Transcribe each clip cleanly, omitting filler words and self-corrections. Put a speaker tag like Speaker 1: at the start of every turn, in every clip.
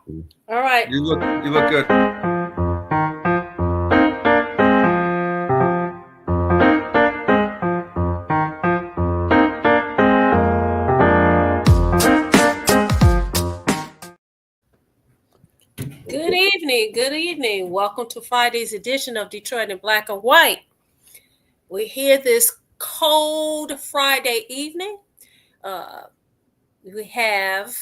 Speaker 1: All right.
Speaker 2: You look good.
Speaker 1: Good evening. Good evening. Welcome to Friday's edition of Detroit in Black and White. We're here this cold Friday evening. Uh, we have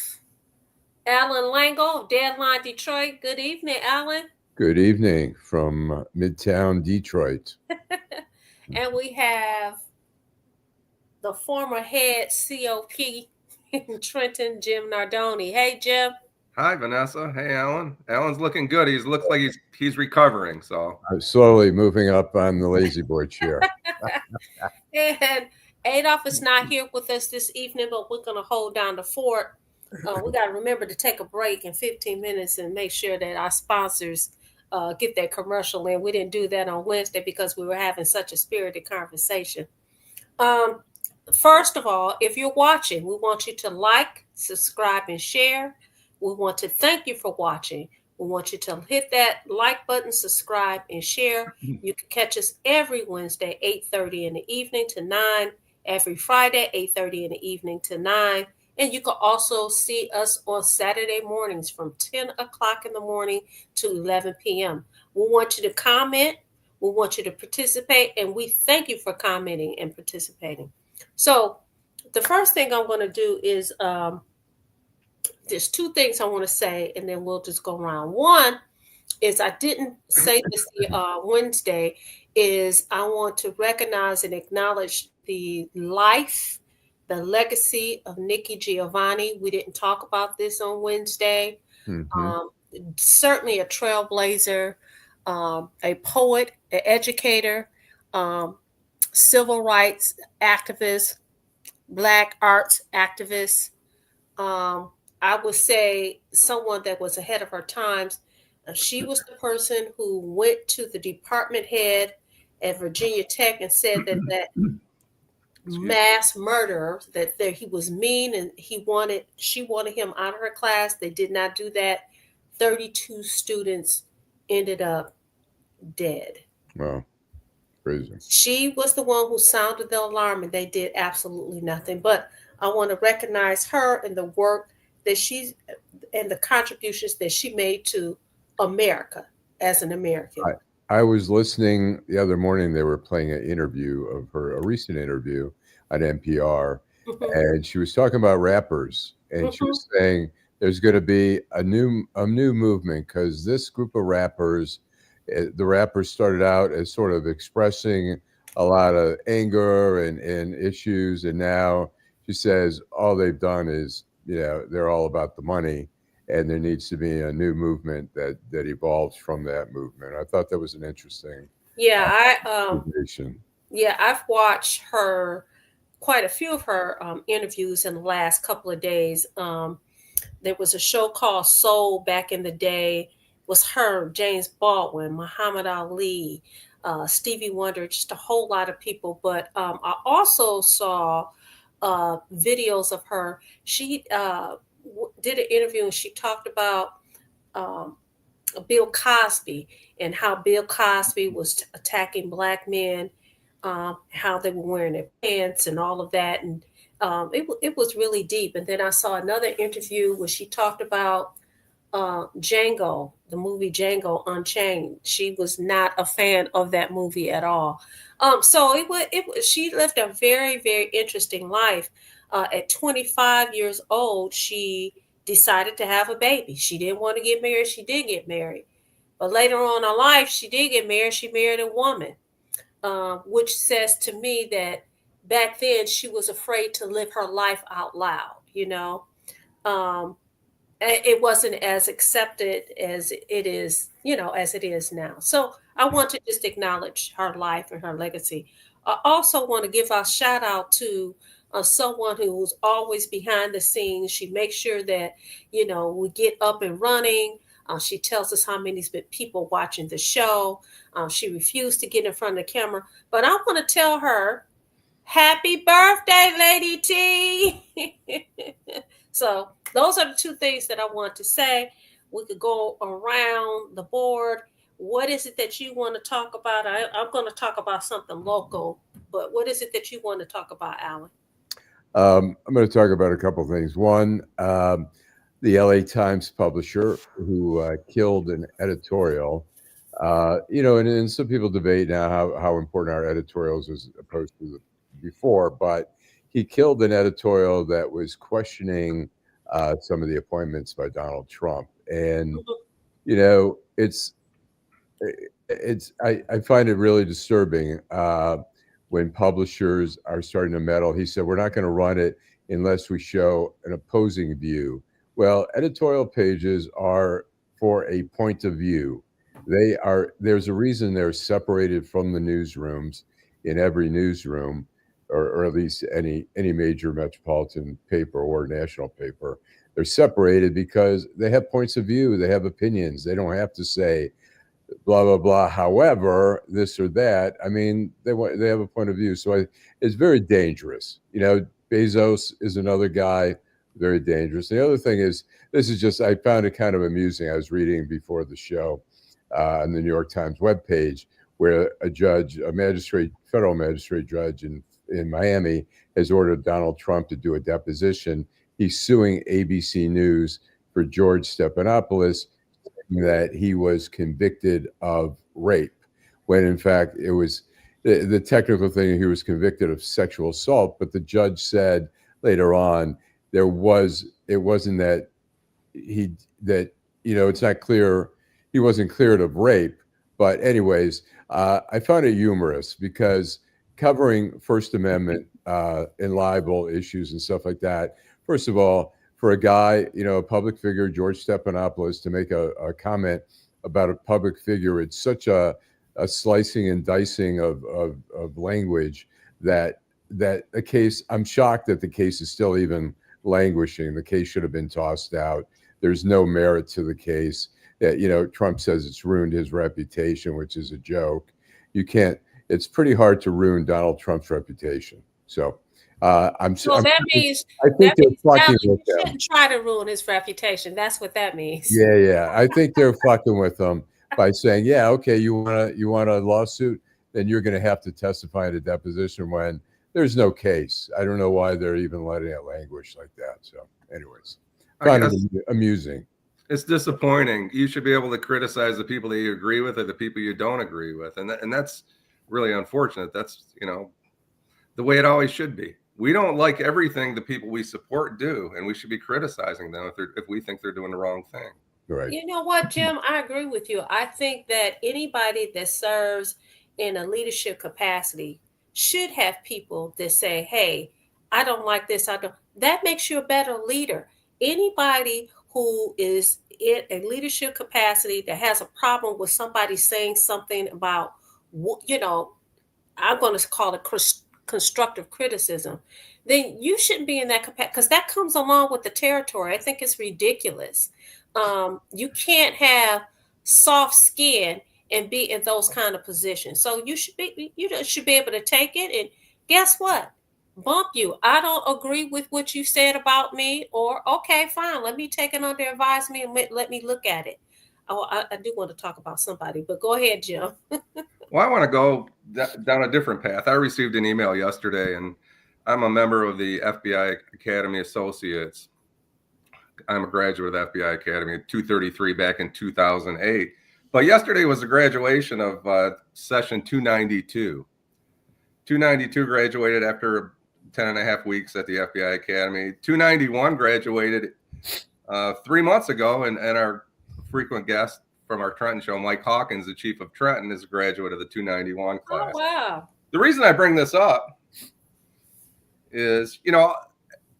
Speaker 1: Allan Lengel of Deadline Detroit. Good evening, Allan.
Speaker 3: Good evening from Midtown Detroit.
Speaker 1: And we have the former head COP in Trenton, Jim Nardone. Hey, Jim.
Speaker 2: Hi, Vanessa. Hey, Allan. Allan's looking good. He looks like he's recovering. So
Speaker 3: I'm slowly moving up on the lazy boy chair.
Speaker 1: And Adolph is not here with us this evening, but we're going to hold down the fort. We got to remember to take a break in 15 minutes and make sure that our sponsors get their commercial in. We didn't do that on Wednesday because we were having such a spirited conversation. First of all, if you're watching, we want you to like, subscribe, and share. We want to thank you for watching. We want you to hit that like button, subscribe, and share. You can catch us every Wednesday, 8:30 in the evening to 9. Every Friday, 8:30 in the evening to 9. And you can also see us on Saturday mornings from 10 o'clock in the morning to 11 p.m. We want you to comment. We want you to participate. And we thank you for commenting and participating. So the first thing I'm going to do is there's two things I want to say, and then we'll just go around. One is I didn't say this Wednesday, is I want to recognize and acknowledge the life, the legacy of Nikki Giovanni. We didn't talk about this on Wednesday.
Speaker 3: Mhm.
Speaker 1: Certainly a trailblazer, a poet, an educator, civil rights activist, Black arts activist. I would say someone that was ahead of her times. She was the person who went to the department head at Virginia Tech and said that mass murderer, that he was mean and she wanted him out of her class. They did not do that. 32 students ended up dead.
Speaker 3: Wow, crazy.
Speaker 1: She was the one who sounded the alarm, and they did absolutely nothing. But I want to recognize her and the work that she's and the contributions that she made to America as an American.
Speaker 3: I was listening the other morning. They were playing an interview of her, a recent interview on NPR, and she was talking about rappers, and she was saying there's going to be a new movement because this group of rappers, the rappers started out as sort of expressing a lot of anger and issues, and now she says all they've done is they're all about the money, and there needs to be a new movement that evolves from that movement. I thought that was an interesting observation.
Speaker 1: Yeah, I've watched her quite a few of her interviews in the last couple of days. There was a show called Soul back in the day. It was her, James Baldwin, Muhammad Ali, Stevie Wonder, just a whole lot of people. But I also saw videos of her. She did an interview and she talked about Bill Cosby and how Bill Cosby was attacking Black men, how they were wearing their pants and all of that. And it was really deep. And then I saw another interview where she talked about Django, the movie Django Unchained. She was not a fan of that movie at all. So she lived a very, very interesting life. At 25 years old, she decided to have a baby. She didn't want to get married. She did get married. But later on in life, she did get married. She married a woman, which says to me that back then she was afraid to live her life out loud, it wasn't as accepted as it is, as it is now. So I want to just acknowledge her life and her legacy. I also want to give a shout out to someone who's always behind the scenes. She makes sure that, we get up and running. She tells us how many's been people watching the show. She refused to get in front of the camera. But I want to tell her, happy birthday, Lady T. So those are the two things that I want to say. We could go around the board. What is it that you want to talk about? I'm going to talk about something local, but what is it that you want to talk about, Allan?
Speaker 3: I'm going to talk about a couple things. One, the LA Times publisher who killed an editorial. And some people debate now how important our editorials as opposed to before, but he killed an editorial that was questioning some of the appointments by Donald Trump. And, it's I find it really disturbing when publishers are starting to meddle. He said, we're not going to run it unless we show an opposing view. Well, editorial pages are for a point of view. There's a reason they're separated from the newsrooms in every newsroom, or at least any major metropolitan paper or national paper. They're separated because they have points of view, they have opinions. They don't have to say blah blah blah. However, this or that. I mean, they have a point of view, so it's very dangerous. Bezos is another guy, very dangerous. The other thing is, I found it kind of amusing. I was reading before the show on the New York Times webpage where federal magistrate judge in Miami has ordered Donald Trump to do a deposition. He's suing ABC News for George Stephanopoulos, that he was convicted of rape, when in fact it was the technical thing. He was convicted of sexual assault, but the judge said later on it wasn't that it's not clear, he wasn't cleared of rape. But anyways, I found it humorous because covering First Amendment and libel issues and stuff like that, first of all, for a guy, a public figure, George Stephanopoulos, to make a comment about a public figure, it's such a slicing and dicing of language that a case, I'm shocked that the case is still even languishing. The case should have been tossed out. There's no merit to the case. Trump says it's ruined his reputation, which is a joke. It's pretty hard to ruin Donald Trump's reputation. So
Speaker 1: That means
Speaker 3: they're fucking
Speaker 1: you
Speaker 3: with him.
Speaker 1: shouldn't try to ruin his reputation. That's what that means.
Speaker 3: Yeah. I think they're fucking with him by saying, yeah, okay, you want a lawsuit, then you're going to have to testify at a deposition when there's no case. I don't know why they're even letting it languish like that. So, anyways, kind of amusing.
Speaker 2: It's disappointing. You should be able to criticize the people that you agree with or the people you don't agree with, and that's really unfortunate. That's the way it always should be. We don't like everything the people we support do, and we should be criticizing them if we think they're doing the wrong thing.
Speaker 3: Right.
Speaker 1: You know what, Jim? I agree with you. I think that anybody that serves in a leadership capacity should have people that say, hey, I don't like this. That makes you a better leader. Anybody who is in a leadership capacity that has a problem with somebody saying something about, I'm going to call it constructive criticism, then you shouldn't be in that capacity, because that comes along with the territory. I think it's ridiculous. You can't have soft skin and be in those kind of positions. So you should be able to take it, and guess what? Bump you. I don't agree with what you said about me, or okay, fine. Let me take it under advisement and let me look at it. Oh, I do want to talk about somebody, but go ahead, Jim.
Speaker 2: Well, I want to go down a different path. I received an email yesterday, and I'm a member of the FBI Academy Associates. I'm a graduate of the FBI Academy, 233 back in 2008. But yesterday was the graduation of session 292. 292 graduated after 10 and a half weeks at the FBI Academy. 291 graduated 3 months ago, and our frequent guest from our Trenton show, Mike Hawkins, the chief of Trenton, is a graduate of the 291 class.
Speaker 1: Oh, wow.
Speaker 2: The reason I bring this up is,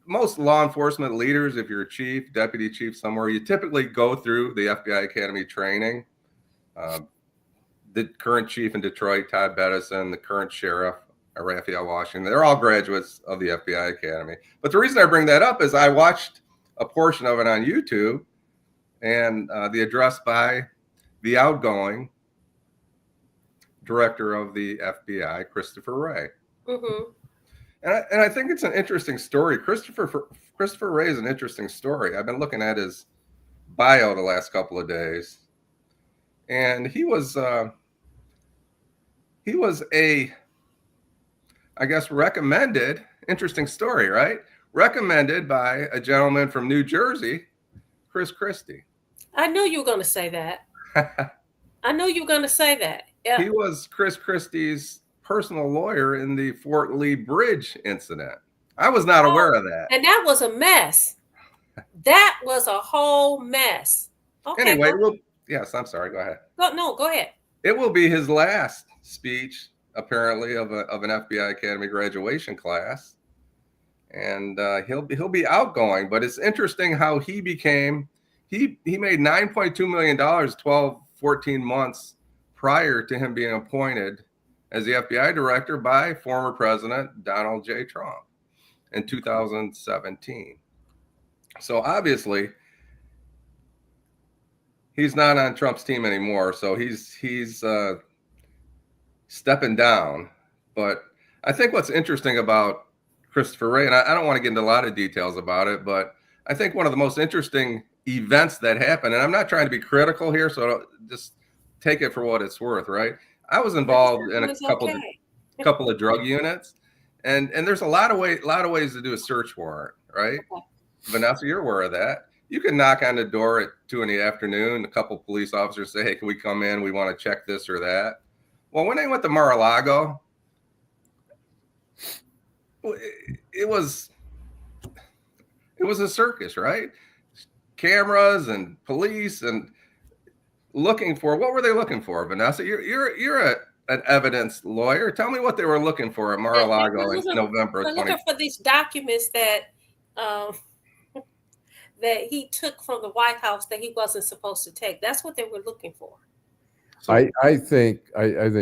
Speaker 2: most law enforcement leaders, if you're a chief, deputy chief somewhere, you typically go through the FBI Academy training. The current chief in Detroit, Todd Bettison, the current sheriff, Raphael Washington, they're all graduates of the FBI Academy. But the reason I bring that up is I watched a portion of it on YouTube, and the address by the outgoing director of the FBI, Christopher Wray.
Speaker 1: Mm-hmm.
Speaker 2: And I think it's an interesting story. Christopher Wray is an interesting story. I've been looking at his bio the last couple of days, and he was a, I guess, recommended. Interesting story, right? Recommended by a gentleman from New Jersey, Chris Christie.
Speaker 1: I knew you were going to say that. I knew you were going to say that. Yeah.
Speaker 2: He was Chris Christie's personal lawyer in the Fort Lee Bridge incident. I was not aware of that.
Speaker 1: And that was a mess. That was a whole mess. Okay.
Speaker 2: Anyway, yes, I'm sorry. Go ahead.
Speaker 1: Go ahead.
Speaker 2: It will be his last speech, apparently, of an FBI Academy graduation class, and he'll be outgoing. But it's interesting how he became. He made $9.2 million 14 months prior to him being appointed as the FBI director by former President Donald J. Trump in 2017. So obviously, he's not on Trump's team anymore. So he's stepping down. But I think what's interesting about Christopher Wray, and I don't want to get into a lot of details about it, but I think one of the most interesting events that happened, and I'm not trying to be critical here, so just take it for what it's worth, right? I was involved in a couple of drug units, and there's a lot of ways to do a search warrant, right? Okay. Vanessa, you're aware of that. You can knock on the door at 2 PM. A couple of police officers say, "Hey, can we come in? We want to check this or that." Well, when they went to Mar-a-Lago, it was a circus, right? Cameras and police and looking for, what were they looking for, Vanessa? You're an evidence lawyer. Tell me what they were looking for at Mar-a-Lago in November.
Speaker 1: They're looking for these documents that that he took from the White House that he wasn't supposed to take. That's what they were looking for.
Speaker 3: So, I think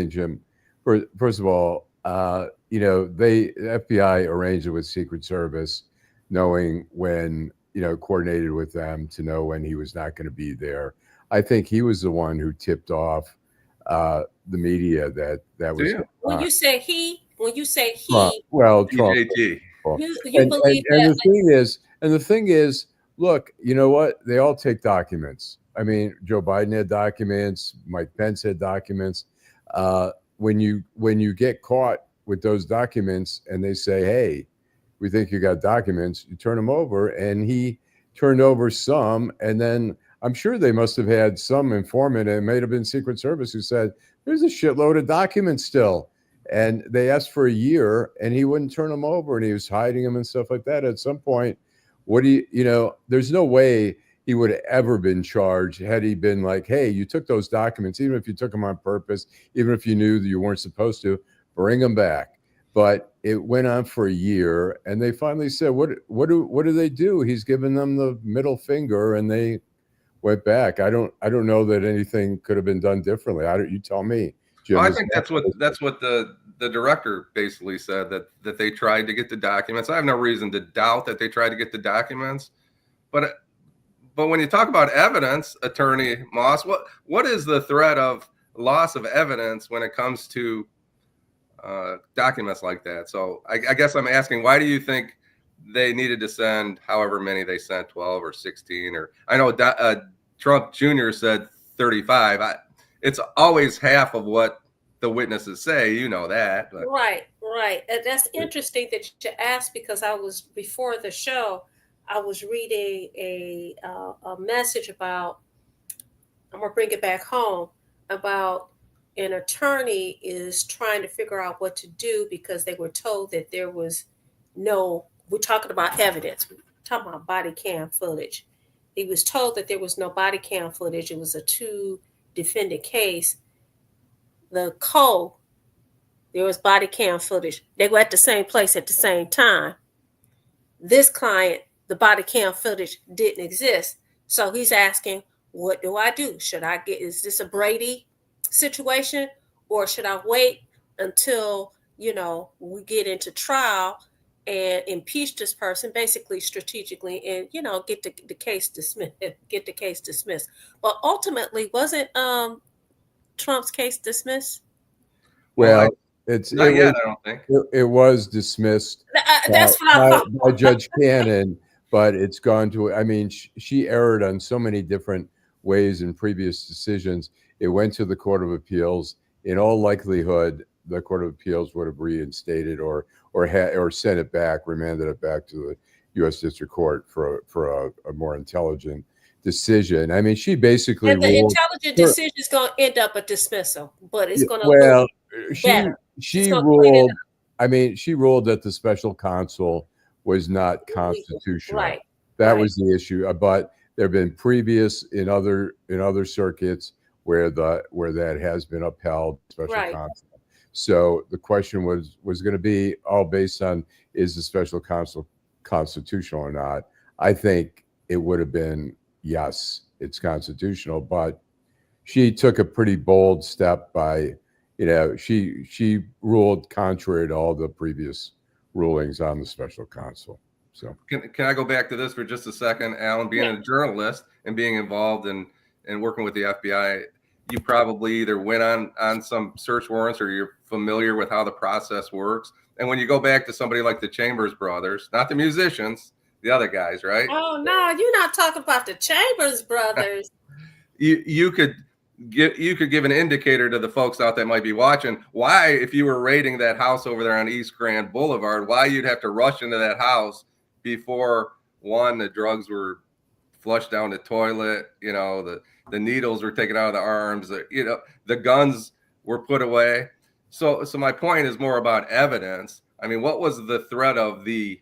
Speaker 3: Jim, first of all, the FBI arranged it with Secret Service, knowing when, coordinated with them to know when he was not going to be there. I think he was the one who tipped off the media that was.
Speaker 1: When you say he,
Speaker 3: Trump.
Speaker 1: you believe that.
Speaker 3: And the thing is, look, you know what? They all take documents. I mean, Joe Biden had documents. Mike Pence had documents. When you get caught with those documents and they say, "Hey, we think you got documents," you turn them over. And he turned over some, and then I'm sure they must have had some informant, and it may have been Secret Service, who said, "There's a shitload of documents still." And they asked for a year, and he wouldn't turn them over, and he was hiding them and stuff like that. At some point, there's no way he would have ever been charged had he been like, "Hey, you took those documents, even if you took them on purpose, even if you knew that you weren't supposed to, bring them back." But it went on for a year, and they finally said, "What do they do?" He's given them the middle finger, and they went back. I don't know that anything could have been done differently. You tell me, Jim.
Speaker 2: Well, I think that's what the director basically said, that they tried to get the documents. I have no reason to doubt that they tried to get the documents, but when you talk about evidence, Attorney Moss, what is the threat of loss of evidence when it comes to documents like that? So I guess I'm asking, why do you think they needed to send however many they sent, 12 or 16, or I know Trump Jr. said 35. It's always half of what the witnesses say, that. But.
Speaker 1: Right. And that's interesting that you asked, because before the show, I was reading a message about, I'm going to bring it back home, about an attorney is trying to figure out what to do because they were told that there was we're talking about evidence. We're talking about body cam footage. He was told that there was no body cam footage. It was a 2-defendant case. There was body cam footage. They were at the same place at the same time. This client, the body cam footage didn't exist. So he's asking, what do I do? Is this a Brady situation, or should I wait until, we get into trial and impeach this person, basically strategically, and, get the case dismissed. But ultimately, wasn't Trump's case dismissed?
Speaker 3: Well,
Speaker 2: not yet, I don't think.
Speaker 3: It was dismissed
Speaker 1: that's what I thought
Speaker 3: by Judge Cannon but it's gone to, I mean, she erred on so many different ways in previous decisions. It went to the Court of Appeals. In all likelihood, the Court of Appeals would have reinstated or sent it back, remanded it back to the U.S. District Court for a more intelligent decision. I mean, she basically
Speaker 1: And the
Speaker 3: ruled.
Speaker 1: intelligent decision is going to end up a dismissal, but it's going to
Speaker 3: Well,
Speaker 1: look better.
Speaker 3: she ruled. I mean, she ruled that the special counsel was not constitutional.
Speaker 1: Right.
Speaker 3: That was the issue. But there have been previous in other circuits where that has been upheld, special counsel. So the question was going to be all based on, is the special counsel constitutional or not? I think it would have been yes, it's constitutional, but she took a pretty bold step by, she ruled contrary to all the previous rulings on the special counsel. So
Speaker 2: can I go back to this for just a second, Allan? Being a journalist and being involved in working with the FBI, you probably either went on some search warrants or you're familiar with how the process works. And when you go back to somebody like the Chambers brothers, not the musicians, the other guys, right?
Speaker 1: Oh no, you're not talking about the Chambers brothers.
Speaker 2: You could give an indicator to the folks out that might be watching why, if you were raiding that house over there on East Grand Boulevard, why you'd have to rush into that house before the drugs were flushed down the toilet, the needles were taken out of the arms, the guns were put away. So my point is more about evidence. I mean, what was the threat of the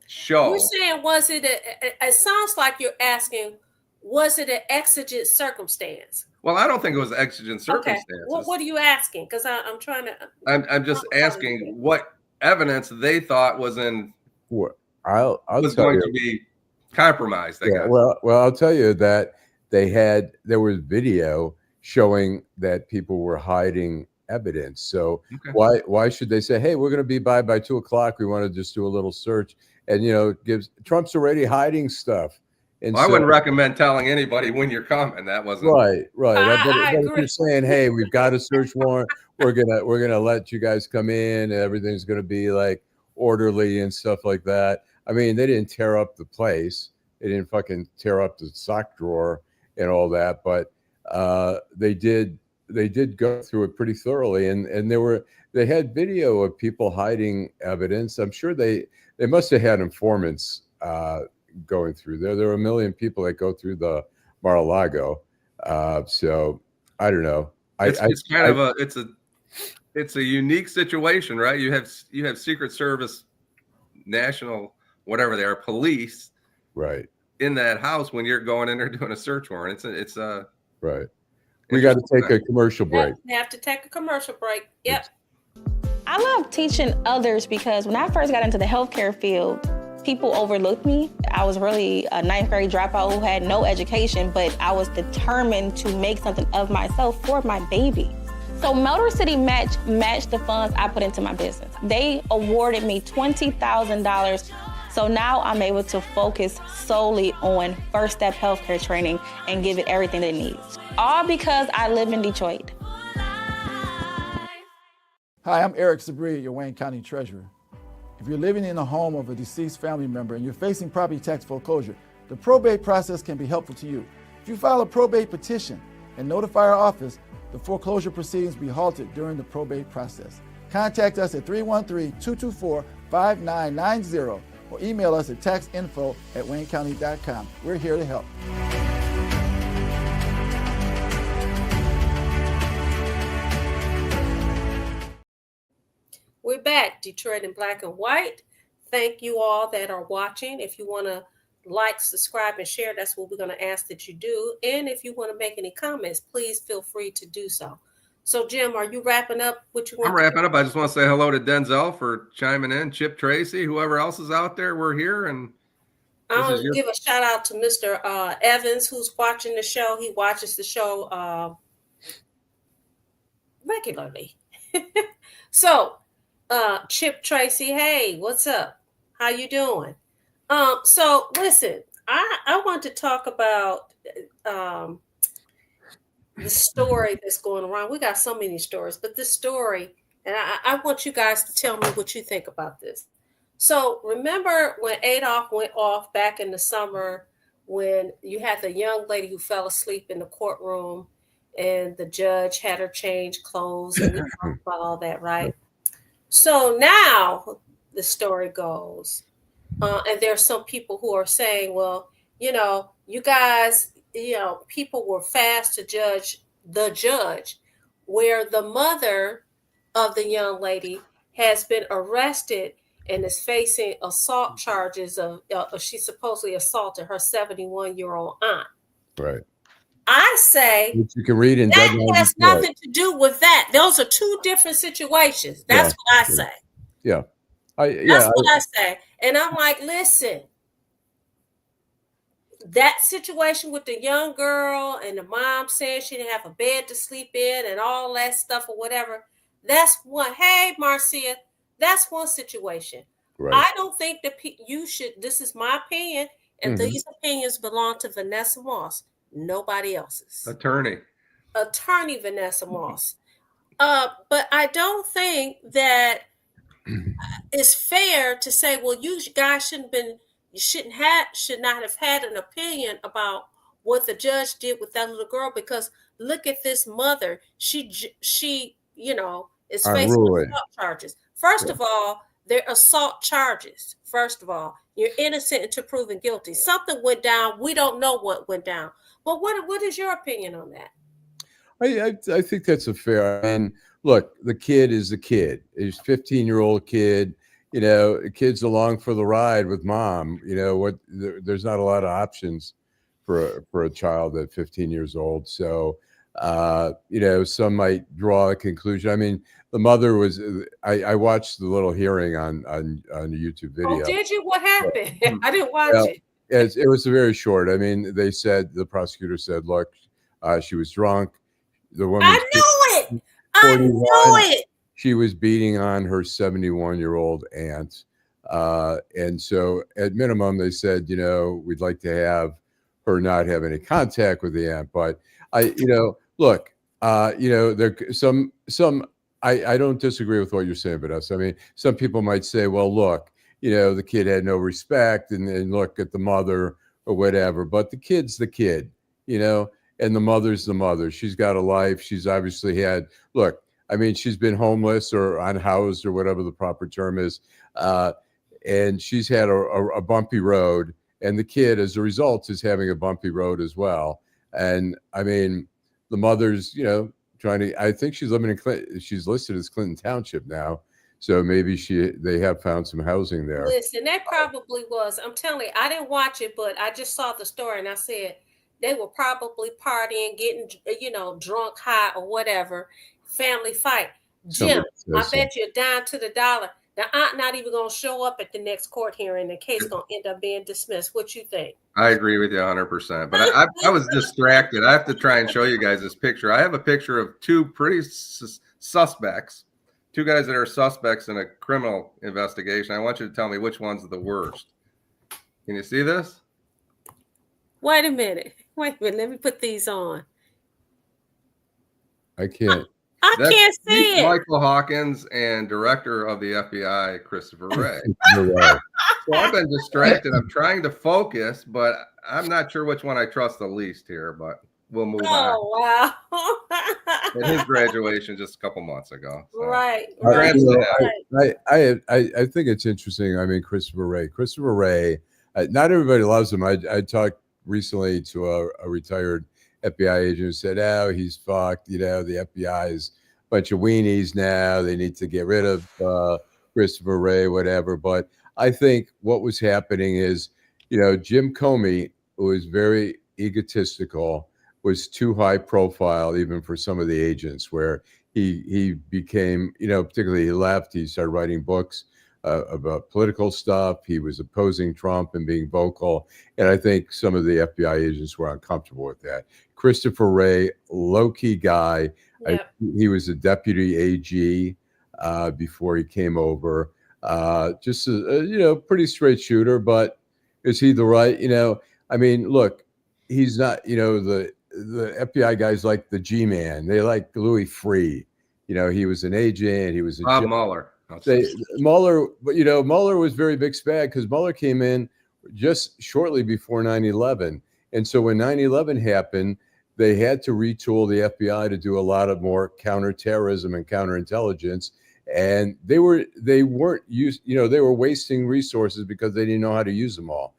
Speaker 2: show?
Speaker 1: You're saying, it sounds like you're asking, was it an exigent circumstance?
Speaker 2: Well, I don't think it was exigent circumstances.
Speaker 1: Okay. What are you asking? Because I'm trying to.
Speaker 2: I'm just asking what evidence they thought was in.
Speaker 3: I'll
Speaker 2: was going to be compromised. I guess.
Speaker 3: Well, I'll tell you that there was video showing that people were hiding evidence. So why should they say, hey, we're going to be by 2:00. We want to just do a little search, and Trump's already hiding stuff. And
Speaker 2: I wouldn't recommend telling anybody when you're coming. That wasn't
Speaker 3: right. But if you're saying, hey, we've got a search warrant, we're gonna let you guys come in, and everything's gonna be like orderly and stuff like that. I mean, they didn't tear up the place. They didn't fucking tear up the sock drawer and all that, but they did go through it pretty thoroughly, and they had video of people hiding evidence. I'm sure they must have had informants going through there. There are 1 million people that go through the Mar-a-Lago. So I don't know.
Speaker 2: It's a unique situation, right? You have Secret Service, national, whatever they are, police,
Speaker 3: right,
Speaker 2: in that house when you're going in there doing a search warrant. It's
Speaker 3: right. We got to take a commercial break.
Speaker 1: We have to take a commercial break. Yep.
Speaker 4: I love teaching others because when I first got into the healthcare field, people overlooked me. I was really a 9th grade dropout who had no education, but I was determined to make something of myself for my baby. So Motor City matched the funds I put into my business. They awarded me $20,000. So now I'm able to focus solely on first step healthcare training and give it everything it needs. All because I live in Detroit.
Speaker 5: Hi, I'm Eric Sabri, your Wayne County Treasurer. If you're living in the home of a deceased family member and you're facing property tax foreclosure, the probate process can be helpful to you. If you file a probate petition and notify our office, the foreclosure proceedings will be halted during the probate process. Contact us at 313-224-5990 or email us at taxinfo@waynecounty.com. We're here to help.
Speaker 1: We're back, Detroit in Black and White. Thank you all that are watching. If you want to like, subscribe, and share, that's what we're going to ask that you do. And if you want to make any comments, please feel free to do so. So, Jim, are you wrapping up what you want?
Speaker 2: I'm wrapping up. I just want to say hello to Denzel for chiming in, Chip Tracy, whoever else is out there. We're here. And
Speaker 1: I want to give a shout out to Mr. Evans, who's watching the show. He watches the show regularly. So, Chip Tracy, hey, what's up? How you doing? So listen, I want to talk about the story that's going around. We got so many stories, but this story, and I want you guys to tell me what you think about this. So remember when Adolph went off back in the summer when you had the young lady who fell asleep in the courtroom and the judge had her change clothes and we talked about all that, right? So now the story goes, and there's some people who are saying, well, you guys, people were fast to judge the judge, where the mother of the young lady has been arrested and is facing assault charges of she supposedly assaulted her 71-year-old aunt.
Speaker 3: Right.
Speaker 1: I say
Speaker 3: which you can read in
Speaker 1: that
Speaker 3: Deadline
Speaker 1: has
Speaker 3: Report.
Speaker 1: nothing to do with that. Those are two different situations. That's what I say.
Speaker 3: Yeah.
Speaker 1: That's what I say. And I'm like, listen, that situation with the young girl and the mom saying she didn't have a bed to sleep in and all that stuff or whatever, that's one. Hey, Marcia, that's one situation. Right. I don't think that you should, this is my opinion, and these opinions belong to Vanessa Moss, nobody else's.
Speaker 2: Attorney
Speaker 1: Vanessa Moss. But I don't think that it's fair to say, well, you guys should not have had an opinion about what the judge did with that little girl, because look at this mother. She is facing assault charges. First of all, they're assault charges. First of all, you're innocent until proven guilty. Something went down. We don't know what went down. But what is your opinion on that?
Speaker 3: I think that's a fair. And look, the kid is a kid. He's a 15-year-old kid. The kid's along for the ride with mom. There's not a lot of options for a child at 15 years old. So, some might draw a conclusion. I mean, the mother was. I watched the little hearing on a YouTube video.
Speaker 1: Oh, did you? What happened? I didn't watch it.
Speaker 3: It was very short. I mean, the prosecutor said, look, she was drunk. The woman.
Speaker 1: I knew it. I knew it.
Speaker 3: She was beating on her 71-year-old aunt. And so at minimum, they said, we'd like to have her not have any contact with the aunt. But I don't disagree with what you're saying, Vanessa. I mean, some people might say, well, look, the kid had no respect and look at the mother or whatever. But the kid's the kid, and the mother's the mother. She's got a life. She's obviously had, she's been homeless or unhoused or whatever the proper term is. And she's had a bumpy road. And the kid, as a result, is having a bumpy road as well. And I mean, the mother's, I think she's living in Clinton. She's listed as Clinton Township now. So maybe they have found some housing there.
Speaker 1: Listen, that probably was. I'm telling you, I didn't watch it, but I just saw the story and I said, they were probably partying, getting, drunk, high, or whatever. Family fight. Jim, I bet you $10 to the dollar. The aunt not even going to show up at the next court hearing. The case going to end up being dismissed. What you think?
Speaker 2: I agree with you 100%. But I was distracted. I have to try and show you guys this picture. I have a picture of two pretty suspects, two guys that are suspects in a criminal investigation. I want you to tell me which one's the worst. Can you see this?
Speaker 1: Wait a minute. Let me put these on.
Speaker 3: I can't.
Speaker 1: I can't see it.
Speaker 2: Michael Hawkins and director of the FBI, Christopher Wray. So I've been distracted. I'm trying to focus, but I'm not sure which one I trust the least here, but we'll move on.
Speaker 1: Oh, wow.
Speaker 2: And his graduation just a couple months ago. So.
Speaker 1: Right.
Speaker 3: I think it's interesting. I mean, Christopher Wray, not everybody loves him. I talked recently to a retired FBI agent who said, oh, he's fucked. The FBI is a bunch of weenies now. They need to get rid of Christopher Wray, whatever. But I think what was happening is, Jim Comey, who was very egotistical, was too high profile even for some of the agents, where he became, particularly he left, he started writing books about political stuff. He was opposing Trump and being vocal. And I think some of the FBI agents were uncomfortable with that. Christopher Wray, low-key guy.
Speaker 1: Yep.
Speaker 3: He was a deputy AG before he came over. Just a pretty straight shooter, but is he the right, I mean, look, he's not, the FBI guys like the G-man. They like Louis Freeh. He was an agent. He was a
Speaker 2: Bob Mueller.
Speaker 3: Mueller, but Mueller was very mixed bag because Mueller came in just shortly before 9/11. And so when 9/11 happened, they had to retool the FBI to do a lot of more counterterrorism and counterintelligence. And they weren't used, they were wasting resources because they didn't know how to use them all.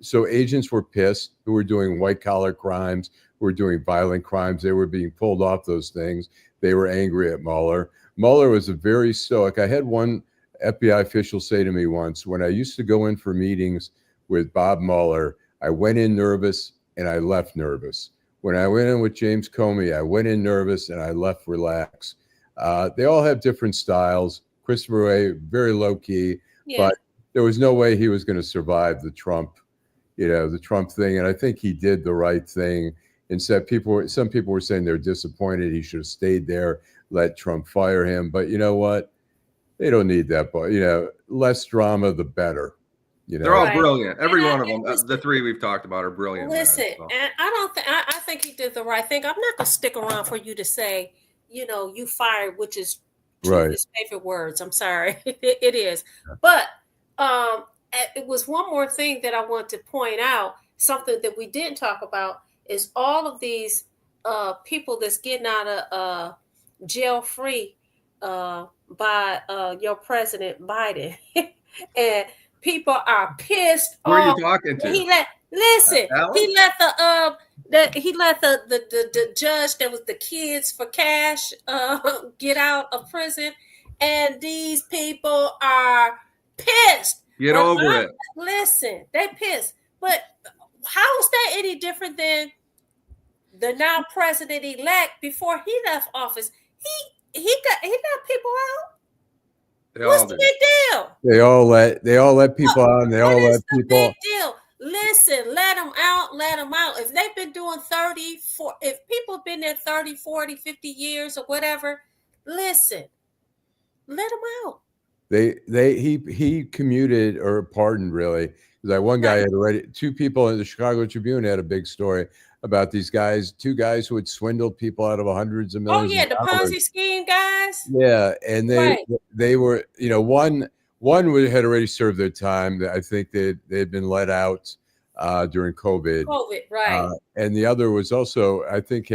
Speaker 3: So agents were pissed who were doing white collar crimes, who were doing violent crimes. They were being pulled off those things. They were angry at Mueller. Mueller was a very stoic. I had one FBI official say to me once, when I used to go in for meetings with Bob Mueller, I went in nervous and I left nervous. When I went in with James Comey, I went in nervous and I left relaxed. They all have different styles. Christopher Wray, very low key, but there was no way he was going to survive the Trump thing. And I think he did the right thing. Instead, some people were saying they're disappointed. He should have stayed there, let Trump fire him. But you know what? They don't need that. But less drama, the better.
Speaker 2: They're all brilliant. Every one of them. The three we've talked about are brilliant.
Speaker 1: Listen, and I think he did the right thing. I'm not gonna stick around for you to say, you fired, which is
Speaker 3: right.
Speaker 1: His favorite words. I'm sorry, it is. But it was one more thing that I want to point out. Something that we didn't talk about is all of these people that's getting out of jail free by your President Biden, and people are pissed.
Speaker 2: Who are you talking to?
Speaker 1: He let the judge that was the kids for cash get out of prison, and these people are pissed.
Speaker 2: Get over it.
Speaker 1: Listen, they pissed. But how is that any different than the now president-elect before he left office? He got people out. What's the big deal?
Speaker 3: They all let people out, and they all let people.
Speaker 1: Big deal. Listen, let them out. If they've been doing if people have been there 30, 40, 50 years or whatever, listen, let them out.
Speaker 3: He commuted or pardoned, really, because that one guy had already. Two people in the Chicago Tribune had a big story about these guys, two guys who had swindled people out of hundreds of millions.
Speaker 1: Oh yeah, the Ponzi scheme guys.
Speaker 3: Yeah, and they were, one had already served their time. I think they had been let out during COVID.
Speaker 1: Right.
Speaker 3: And the other was also, I think,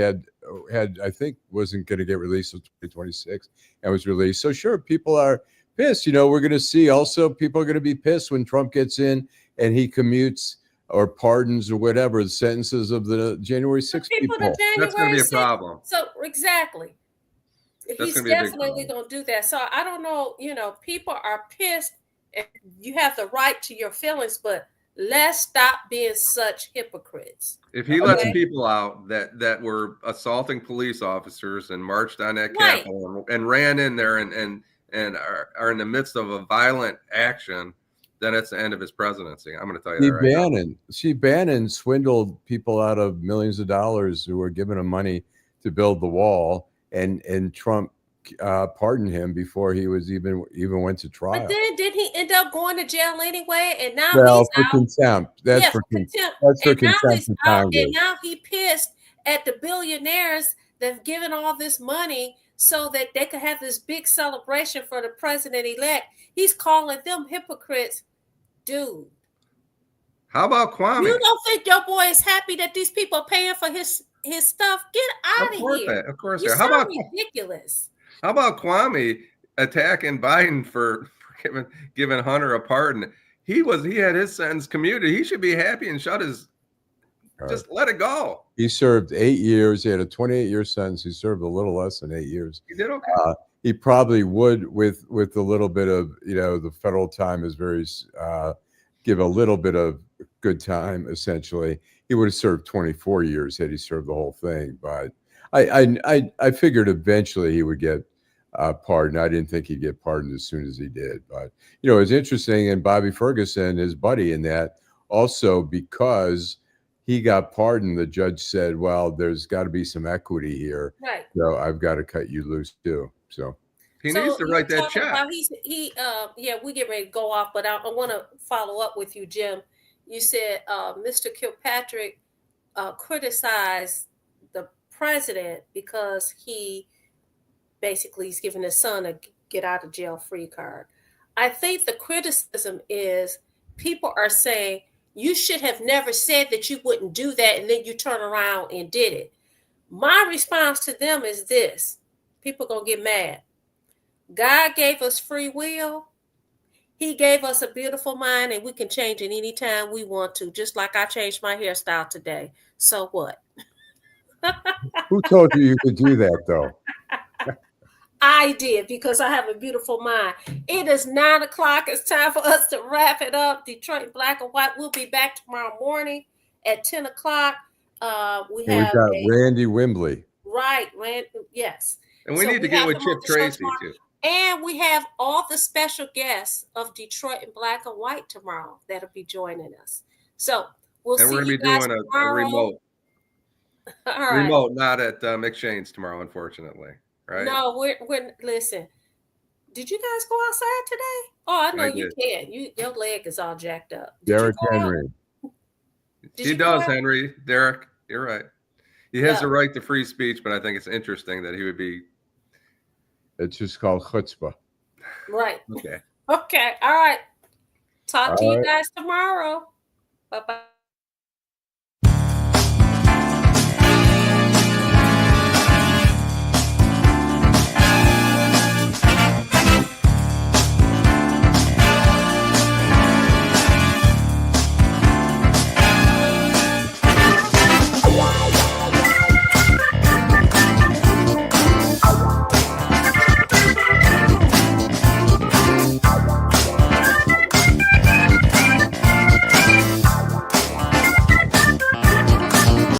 Speaker 3: wasn't going to get released until 2026 and was released. So sure, people are pissed. We're going to see also people are going to be pissed when Trump gets in and he commutes or pardons or whatever the sentences of the January 6th people.
Speaker 2: That's going to be a problem.
Speaker 1: So exactly. He's definitely going to do that. So I don't know, people are pissed. And you have the right to your feelings, but let's stop being such hypocrites.
Speaker 2: If he lets people out that were assaulting police officers and marched on that Capitol and ran in there and are in the midst of a violent action, then it's the end of his presidency. I'm going to tell you that
Speaker 3: Bannon swindled people out of millions of dollars who were giving him money to build the wall, and Trump pardoned him before he was even went to trial.
Speaker 1: But then did he end up going to jail anyway? And now
Speaker 3: he's
Speaker 1: for
Speaker 3: out. Contempt. That's for contempt. That's for contempt of Congress.
Speaker 1: And now he pissed at the billionaires that've given all this money so that they could have this big celebration for the president-elect. He's calling them hypocrites. Dude.
Speaker 2: How about Kwame?
Speaker 1: You don't think your boy is happy that these people are paying for his stuff? Get out of here.
Speaker 2: Of course.
Speaker 1: How about ridiculous?
Speaker 2: How about Kwame attacking Biden for giving Hunter a pardon? He had his sentence commuted. He should be happy and just let it go.
Speaker 3: He served 8 years. He had a 28-year sentence. He served a little less than 8 years.
Speaker 2: He did okay.
Speaker 3: He probably would with a little bit of, the federal time is very, give a little bit of good time, essentially. He would have served 24 years had he served the whole thing. But I figured eventually he would get pardoned. I didn't think he'd get pardoned as soon as he did. But, it's interesting. And Bobby Ferguson, his buddy in that, also because he got pardoned, the judge said, well, there's got to be some equity here.
Speaker 1: Right.
Speaker 3: So I've got to cut you loose too. So
Speaker 2: he needs to write that check.
Speaker 1: We get ready to go off, but I want to follow up with you, Jim. You said Mr. Kilpatrick criticized the president because he basically is giving his son get out of jail free card. I think the criticism is people are saying you should have never said that you wouldn't do that, and then you turn around and did it. My response to them is this: people gonna get mad. God gave us free will. He gave us a beautiful mind, and we can change it anytime we want to, just like I changed my hairstyle today. So what?
Speaker 3: Who told you could do that, though?
Speaker 1: I did, because I have a beautiful mind. It is 9 o'clock. It's time for us to wrap it up. Detroit Black and White. We'll be back tomorrow morning at 10 o'clock. We
Speaker 3: got Randy Wimbley.
Speaker 1: Right, yes.
Speaker 2: And we need to get with Chip Tracy, too.
Speaker 1: And we have all the special guests of Detroit and Black and White tomorrow that'll be joining us. So we'll see you guys tomorrow. And we're going to be doing a remote. All right.
Speaker 2: Remote, not at McShane's tomorrow, unfortunately. Right?
Speaker 1: No, we're listen. Did you guys go outside today? Oh, I know you can. Your leg is all jacked up.
Speaker 3: Derek Henry.
Speaker 2: He does, Henry. Derek, you're right. He has the right to free speech, but I think it's interesting that he would be.
Speaker 3: It's just called chutzpah.
Speaker 1: Right.
Speaker 2: Okay.
Speaker 1: Okay. All right. Talk to you guys tomorrow. Bye-bye.